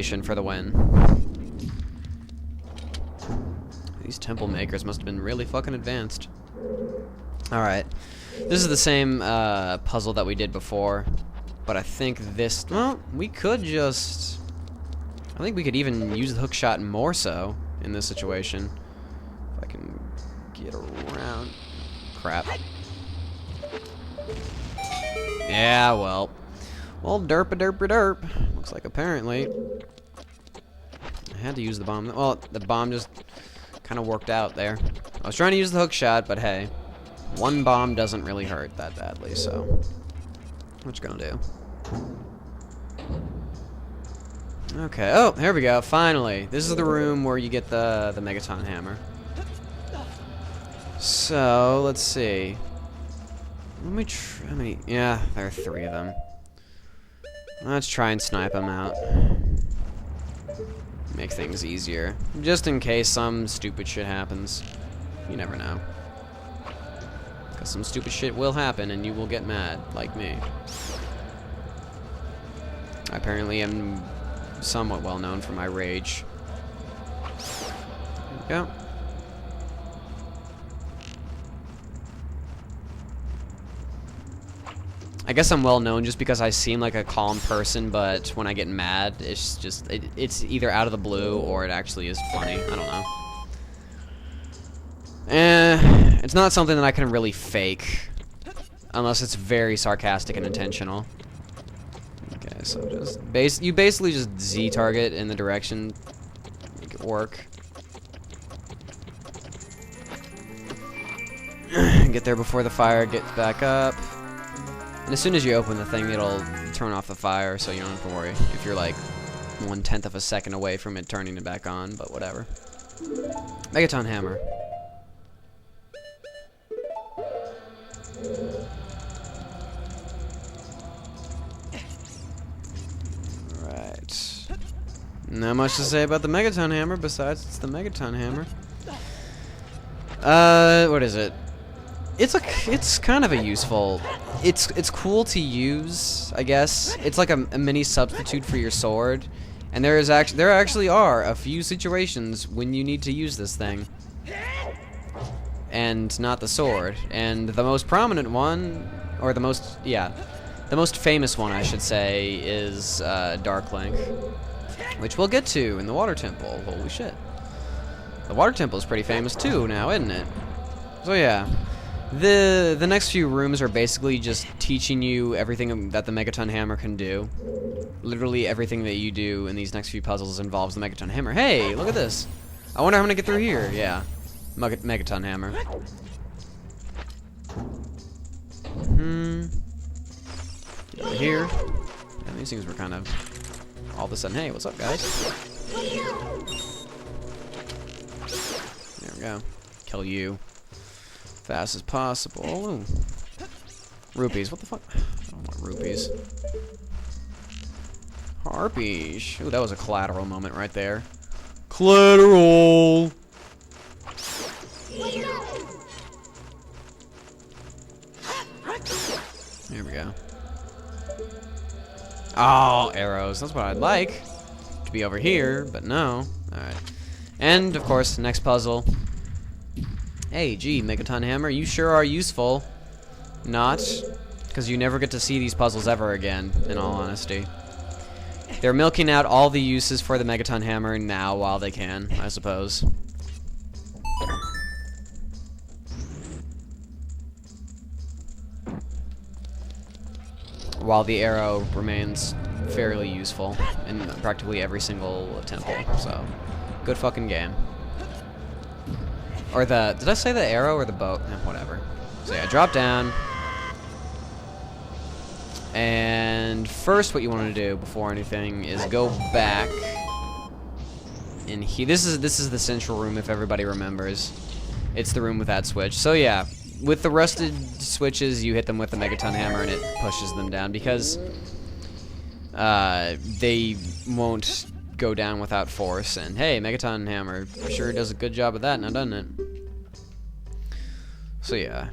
situation for the win. These temple makers must have been really fucking advanced. Alright. This is the same puzzle that we did before. But I think this... Well, we could just... I think we could even use the hook shot more so in this situation. If I can get around... Crap. Yeah, well. Well, derp. Looks like apparently... I had to use the bomb. Well, the bomb just kind of worked out there. I was trying to use the hook shot, but hey. One bomb doesn't really hurt that badly, so... What you gonna do? Okay, oh, here we go, finally. This is the room where you get the megaton hammer. So, let's see. Let me try, yeah, there are 3 of them. Let's try and snipe them out. Make things easier. Just in case some stupid shit happens. You never know. Because some stupid shit will happen and you will get mad, like me. I apparently am somewhat well known for my rage. There we go. I guess I'm well known just because I seem like a calm person, but when I get mad, it's just, it's either out of the blue or it actually is funny. I don't know. It's not something that I can really fake unless it's very sarcastic and intentional. Okay, so just you basically just Z target in the direction, make it work. Get there before the fire gets back up. And as soon as you open the thing, it'll turn off the fire, so you don't have to worry if you're like 1/10 of a second away from it turning it back on, but whatever. Megaton hammer. Right. Not much to say about the megaton hammer besides it's the megaton hammer. What is it? It's kind of a useful. It's cool to use, I guess. It's like a mini substitute for your sword, and there actually are a few situations when you need to use this thing, and not the sword. And the most prominent one, or the most famous one, I should say, is Dark Link, which we'll get to in the Water Temple. Holy shit! The Water Temple is pretty famous too now, isn't it? So yeah. The next few rooms are basically just teaching you everything that the megaton hammer can do. Literally everything that you do in these next few puzzles involves the megaton hammer. Hey, look at this. I wonder how I'm gonna get through here. Yeah, megaton hammer. Over here. Yeah, these things were kind of all of a sudden. Hey, what's up, guys? There we go. Kill you. Fast as possible. Ooh. Rupees. What the fuck? I don't want rupees. Harpies. Ooh, that was a collateral moment right there. Collateral. There we go. Oh, arrows. That's what I'd like. To be over here, but no. Alright. And, of course, next puzzle. Hey, gee, Megaton Hammer, you sure are useful. Not, because you never get to see these puzzles ever again, in all honesty. They're milking out all the uses for the Megaton Hammer now while they can, I suppose. While the arrow remains fairly useful in practically every single temple, so good fucking game. Or the, did I say the arrow or the bow? Eh, whatever. So yeah, drop down. And first what you want to do before anything is go back in here. This is the central room if everybody remembers. It's the room with that switch. So yeah, with the rusted switches you hit them with the Megaton Hammer and it pushes them down because they won't go down without force, and hey, Megaton Hammer sure does a good job of that now, doesn't it? So yeah,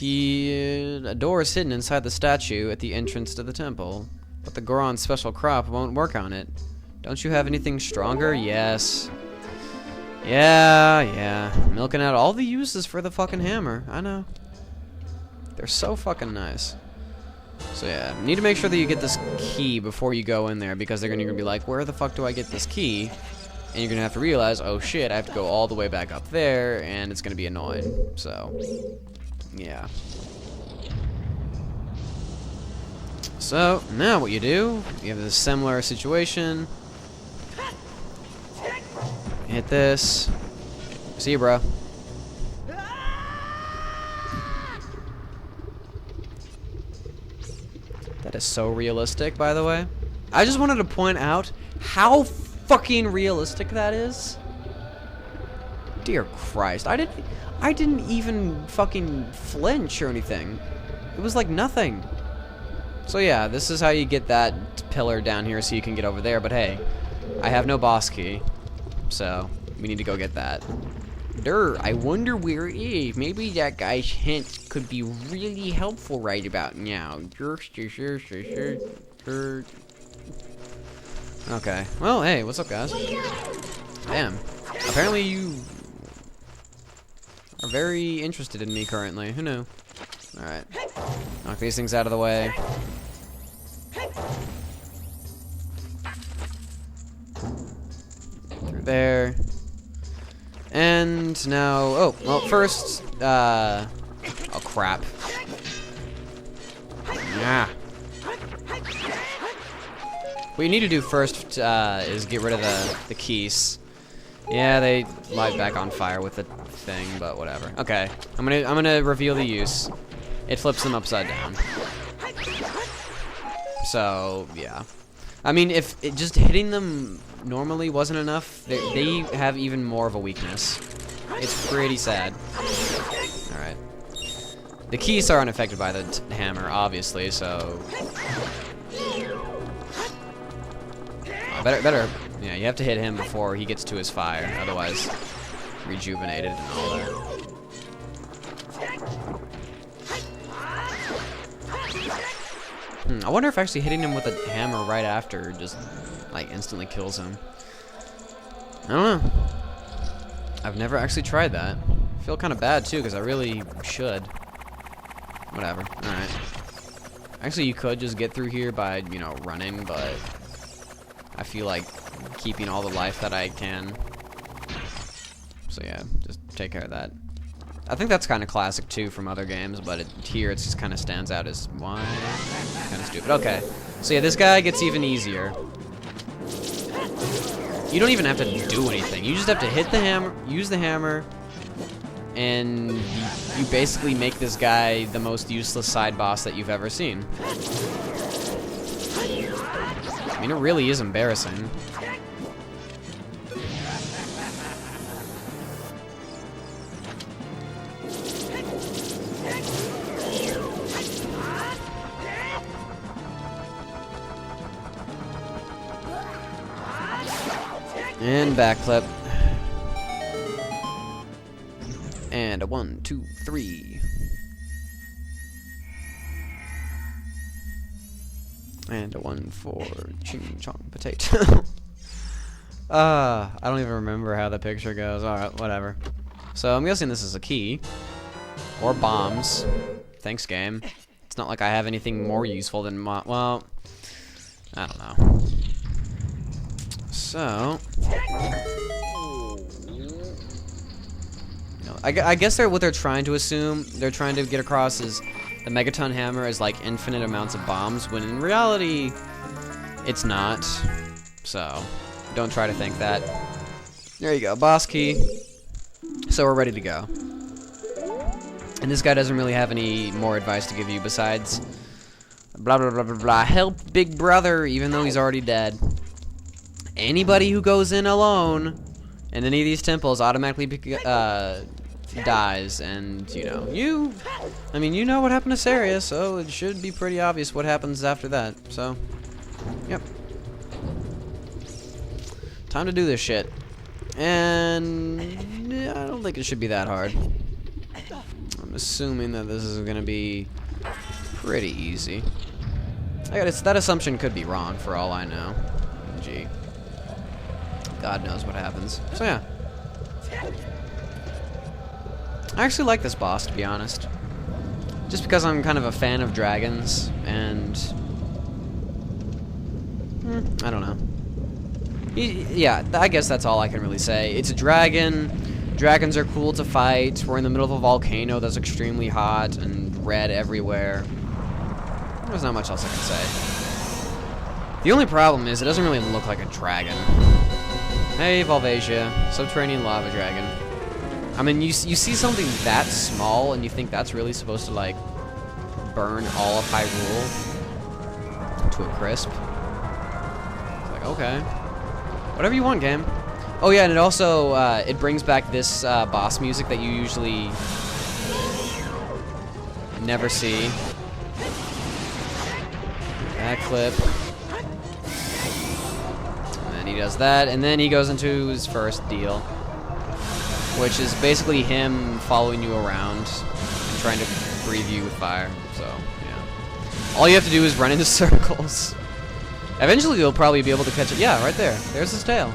a door is hidden inside the statue at the entrance to the temple, but the Goron's special crop won't work on it. Don't you have anything stronger? Yes. Yeah. Milking out all the uses for the fucking hammer. I know. They're so fucking nice. So yeah, you need to make sure that you get this key before you go in there, because they're gonna be like, where the fuck do I get this key? And you're gonna have to realize, oh shit, I have to go all the way back up there, and it's gonna be annoying. So, yeah. So, now what you do, you have this similar situation. Hit this. See you, bro. That is so realistic, by the way. I just wanted to point out how fucking realistic that is. Dear Christ, I didn't even fucking flinch or anything. It was like nothing. So yeah, this is how you get that pillar down here so you can get over there, but hey, I have no boss key, so we need to go get that. I wonder where it is. Maybe that guy's hint could be really helpful right about now. Okay. Well, hey, what's up, guys? Damn. Apparently you are very interested in me currently. Who knew? Alright. Knock these things out of the way. Through there. And now, oh, well, first, oh crap. Yeah. What you need to do first is get rid of the keys. Yeah, they light back on fire with the thing, but whatever. Okay, I'm gonna reveal the use. It flips them upside down. So yeah, I mean, if just hitting them normally wasn't enough, they have even more of a weakness. It's pretty sad. All right, the keys are unaffected by the hammer, obviously. So better. Yeah, you have to hit him before he gets to his fire, otherwise rejuvenated and all that. I wonder if actually hitting him with a hammer right after just like instantly kills him. I don't know. I've never actually tried that. I feel kind of bad too, because I really should. Whatever. Alright. Actually, you could just get through here by, you know, running, but I feel like keeping all the life that I can. So yeah, just take care of that. I think that's kind of classic too from other games, but here it just kind of stands out as why? Kind of stupid. Okay, so yeah, this guy gets even easier. You don't even have to do anything. You just have to hit the hammer, use the hammer, and you basically make this guy the most useless side boss that you've ever seen. I mean, it really is embarrassing. And backflip. And a 1, 2, 3. And a 1 for ching chong potato. I don't even remember how the picture goes. Alright, whatever. So I'm guessing this is a key. Or bombs. Thanks, game. It's not like I have anything more useful than well, I don't know. So I guess what they're trying to assume, they're trying to get across is the megaton hammer is like infinite amounts of bombs, when in reality, it's not. So, don't try to think that. There you go, boss key. So we're ready to go. And this guy doesn't really have any more advice to give you besides blah blah blah blah blah. Help big brother, even though he's already dead. Anybody who goes in alone in any of these temples automatically dies, and you know, I mean, you know what happened to Saria, so it should be pretty obvious what happens after that. So, yep. Time to do this shit. And I don't think it should be that hard. I'm assuming that this is gonna be pretty easy. That assumption could be wrong for all I know. Gee. God knows what happens. So yeah. I actually like this boss, to be honest. Just because I'm kind of a fan of dragons, and... I don't know. Yeah, I guess that's all I can really say. It's a dragon. Dragons are cool to fight. We're in the middle of a volcano that's extremely hot and red everywhere. There's not much else I can say. The only problem is it doesn't really look like a dragon. Hey, Volvagia. Subterranean lava dragon. I mean, you see something that small and you think that's really supposed to, like, burn all of Hyrule to a crisp. It's like, okay. Whatever you want, game. Oh yeah, and it also, it brings back this boss music that you usually never see. That clip. And then he does that, and then he goes into his first deal, which is basically him following you around and trying to breathe you with fire. So, yeah. All you have to do is run into circles. Eventually you'll probably be able to catch it. Yeah, right there. There's his tail.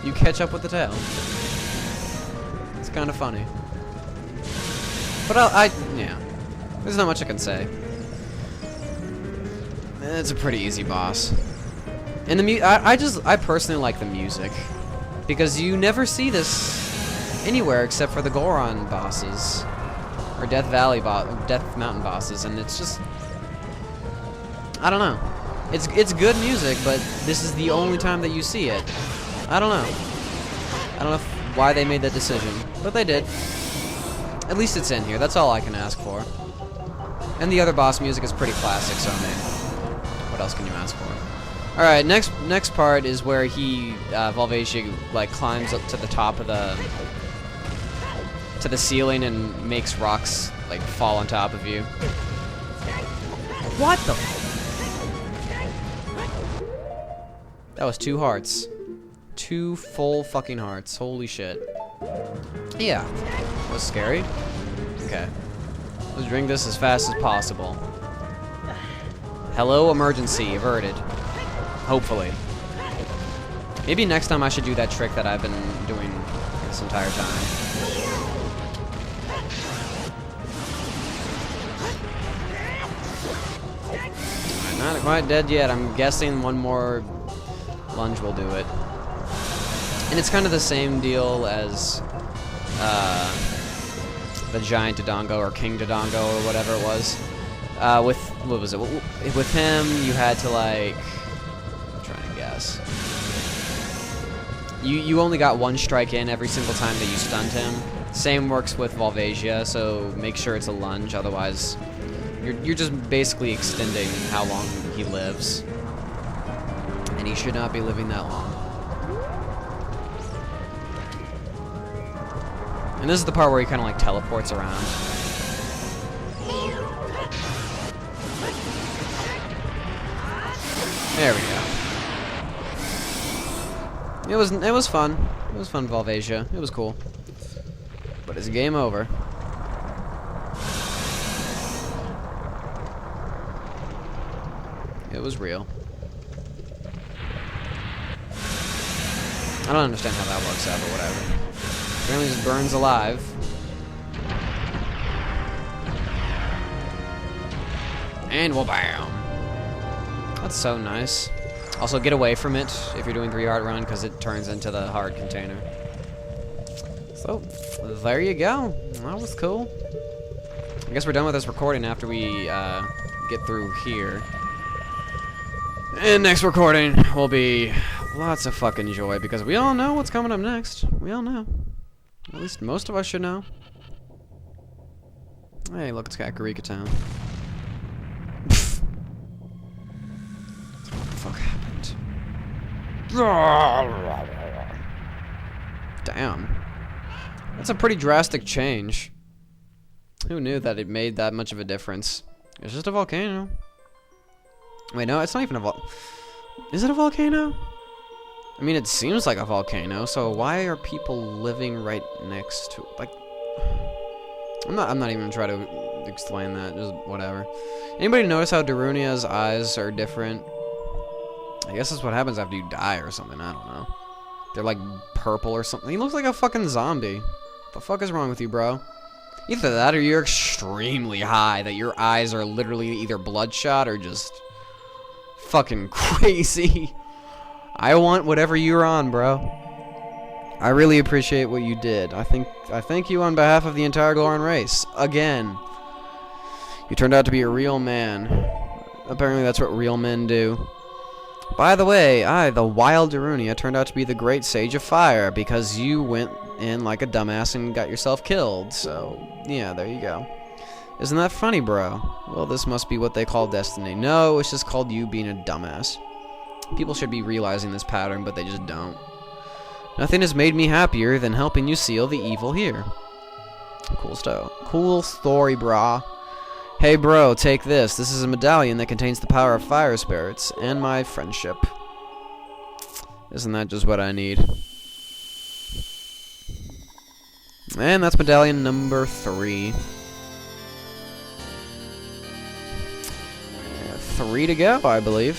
You catch up with the tail. It's kind of funny. But yeah. There's not much I can say. It's a pretty easy boss. And the I personally like the music, because you never see this anywhere except for the Goron bosses or Death Mountain bosses, and it's just, I don't know. It's good music, but this is the only time that you see it. I don't know. I don't know why they made that decision, but they did. At least it's in here. That's all I can ask for. And the other boss music is pretty classic, so I mean, what else can you ask for? All right, next part is where he Volvagia like climbs up to the top of the ceiling and makes rocks like fall on top of you. What the? That was 2 hearts. 2 full fucking hearts. Holy shit. Yeah. That was scary. Okay. Let's drink this as fast as possible. Hello, emergency. Averted. Hopefully. Maybe next time I should do that trick that I've been doing this entire time. I'm not quite dead yet. I'm guessing one more lunge will do it. And it's kind of the same deal as the giant Dodongo or King Dodongo or whatever it was. With, what was it? With him, you had to, like, I'm trying to guess. You only got 1 strike in every single time that you stunned him. Same works with Volvagia, so make sure it's a lunge, otherwise you're just basically extending how long he lives. And he should not be living that long. And this is the part where he kind of like teleports around. There we go. It was fun. It was fun, Volvagia. It was cool. But it's game over. It was real. I don't understand how that works out, but whatever. Apparently just burns alive. And well, bam. That's so nice. Also, get away from it if you're doing 3-heart run, because it turns into the heart container. So, there you go. That was cool. I guess we're done with this recording after we get through here. And next recording will be lots of fucking joy, because we all know what's coming up next. We all know. At least most of us should know. Hey, look, it's Kakarika Town. What the fuck happened? Damn. That's a pretty drastic change. Who knew that it made that much of a difference? It's just a volcano. Wait, no, it's not even a Is it a volcano? I mean, it seems like a volcano, so why are people living right next to, like, I'm not even trying to explain that, just whatever. Anybody notice how Darunia's eyes are different? I guess that's what happens after you die or something, I don't know. They're like purple or something. He looks like a fucking zombie. What the fuck is wrong with you, bro? Either that or you're extremely high, that your eyes are literally either bloodshot or just fucking crazy. I want whatever you're on, bro. I really appreciate what you did. I thank you on behalf of the entire Gloran race. Again. You turned out to be a real man. Apparently that's what real men do. By the way, I, the wild Darunia, turned out to be the great sage of fire because you went in like a dumbass and got yourself killed. So, yeah, there you go. Isn't that funny, bro? Well, this must be what they call destiny. No, it's just called you being a dumbass. People should be realizing this pattern, but they just don't. Nothing has made me happier than helping you seal the evil here. Cool stuff. Cool story, brah. Hey, bro, take this. This is a medallion that contains the power of fire spirits and my friendship. Isn't that just what I need? And that's medallion number 3. 3 to go, I believe.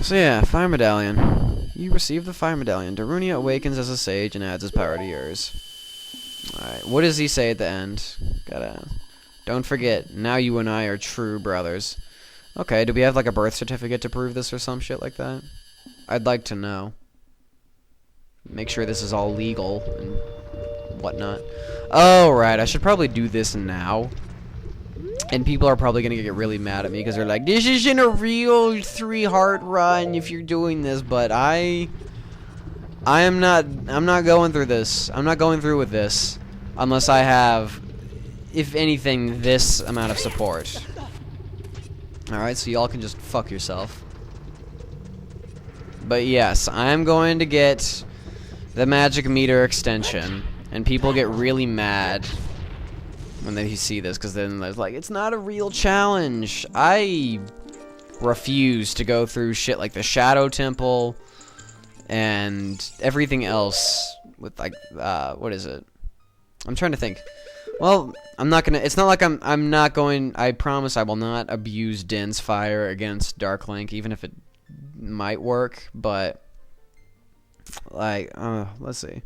So yeah, fire medallion. You receive the fire medallion. Darunia awakens as a sage and adds his power to yours. Alright, what does he say at the end? Don't forget, now you and I are true brothers. Okay, do we have like a birth certificate to prove this or some shit like that? I'd like to know. Make sure this is all legal and whatnot. Oh, right, I should probably do this now. And people are probably gonna get really mad at me because they're like, this isn't a real 3-heart run if you're doing this, but I'm not going through this. I'm not going through with this unless I have, if anything, this amount of support. Alright, so y'all can just fuck yourself. But yes, I'm going to get the magic meter extension, and people get really mad when they see this, because then they're like, it's not a real challenge. I refuse to go through shit like the Shadow Temple and everything else with, like, what is it? I'm trying to think. Well, I'm not gonna, it's not like I'm not going, I promise I will not abuse Din's fire against Dark Link, even if it might work, but, like, let's see.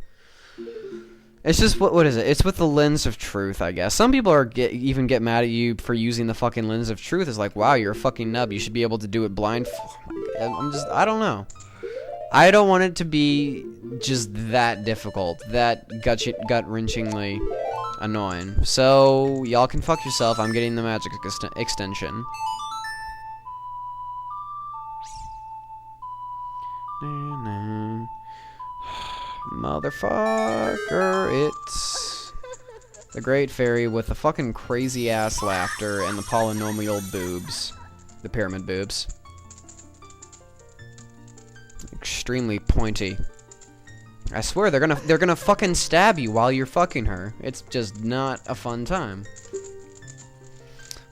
It's just, what is it? It's with the lens of truth, I guess. Some people even get mad at you for using the fucking lens of truth. It's like, wow, you're a fucking nub. You should be able to do it blind. I don't know. I don't want it to be just that difficult, that gut-wrenchingly annoying. So, y'all can fuck yourself. I'm getting the magic extension. Motherfucker, it's the Great Fairy with the fucking crazy-ass laughter and the polynomial boobs. The pyramid boobs. Extremely pointy. I swear, they're gonna fucking stab you while you're fucking her. It's just not a fun time.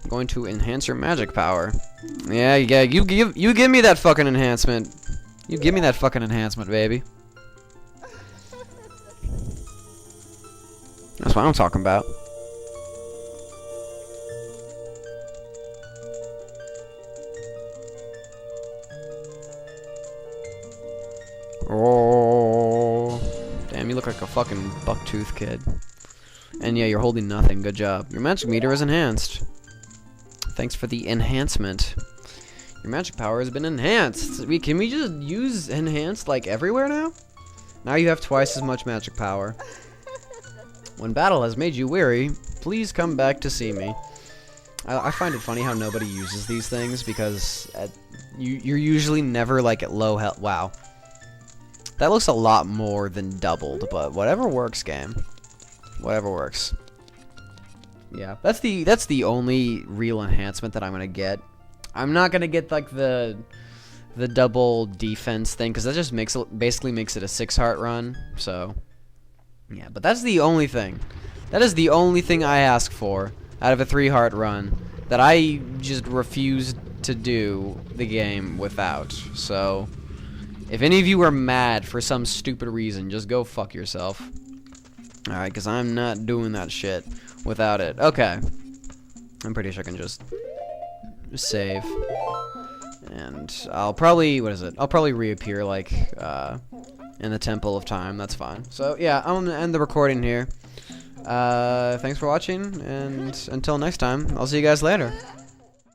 I'm going to enhance your magic power. Yeah, you give me that fucking enhancement. You give me that fucking enhancement, baby. That's what I'm talking about. Oh, damn, you look like a fucking bucktooth kid. And yeah, you're holding nothing. Good job. Your magic meter is enhanced. Thanks for the enhancement. Your magic power has been enhanced. Can we just use enhanced like everywhere now? Now you have twice as much magic power. When battle has made you weary, please come back to see me. I find it funny how nobody uses these things because you're usually never like at low health. Wow. That looks a lot more than doubled, but whatever works, game. Whatever works. Yeah, that's the only real enhancement that I'm gonna get. I'm not gonna get like the double defense thing because that just basically makes it a 6-heart run. So. Yeah, but that's the only thing. That is the only thing I ask for out of a 3-heart run that I just refuse to do the game without. So, if any of you are mad for some stupid reason, just go fuck yourself. Alright, because I'm not doing that shit without it. Okay. I'm pretty sure I can just save. And I'll probably, I'll probably reappear, like, in the Temple of Time. That's fine. So, yeah, I'm gonna end the recording here. Thanks for watching, and until next time, I'll see you guys later.